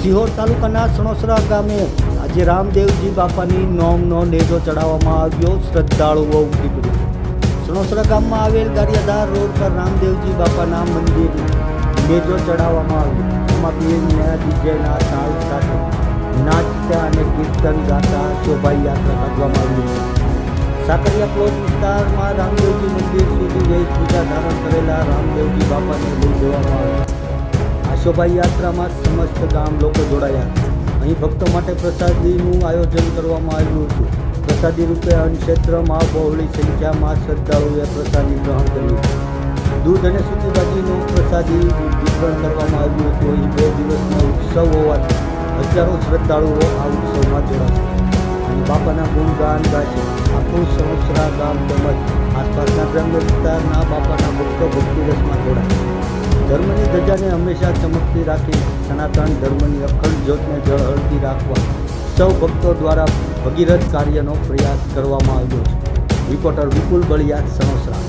સિહોર તાલુકાના સણોસરા ગામે આજે રામદેવજી બાપાની નોમનો નેજો ચડાવવામાં આવ્યો. શ્રદ્ધાળુઓ ઉમટી પડ્યા. સણોસરા ગામમાં આવેલ ગારિયાધાર રોડ પર રામદેવજી બાપાના મંદિર નેજો ચડાવવામાં આવ્યો. એમાં પીએમના ડીજેના તાલ સાથે નાચતા અને કીર્તન ગાતા શોભાયાત્રા કાઢવામાં આવી હતી. સાકરિયા પ્લોટ વિસ્તારમાં રામદેવજી મંદિર સુધી વેશભૂષા ધારણ કરેલા રામદેવજી બાપાને લઈ જવામાં આવ્યા. આ શોભાયાત્રામાં સમસ્ત ગામ લોકો જોડાયા હતા. અહીં ભક્તો માટે પ્રસાદીનું આયોજન કરવામાં આવ્યું હતું. પ્રસાદી રૂપે અન્નક્ષેત્રમાં બહોળી સંખ્યામાં શ્રદ્ધાળુઓએ પ્રસાદી ગ્રહણ કર્યું. દૂધ અને સૂકી ભાજીનું પ્રસાદી વિતરણ કરવામાં આવ્યું હતું. અહીં 2 દિવસનો ઉત્સવ હોવાથી હજારો શ્રદ્ધાળુઓ આ ઉત્સવમાં જોડાશે અને બાપાના ગુણગાન ગાશે. આખું સણોસરા ગામ તેમજ આસપાસના ગ્રામ્ય વિસ્તારના બાપાના ભક્તો ભક્તિરસમાં જોડાશે. ધર્મની ધજાને હંમેશા ચમકતી રાખી સનાતન ધર્મની અખંડ જ્યોતને ઝળહળતી રાખવા સૌ ભક્તો દ્વારા ભગીરથ કાર્યનો પ્રયાસ કરવામાં આવ્યો છે. રિપોર્ટર વિપુલ બળિયા, સણોસરા.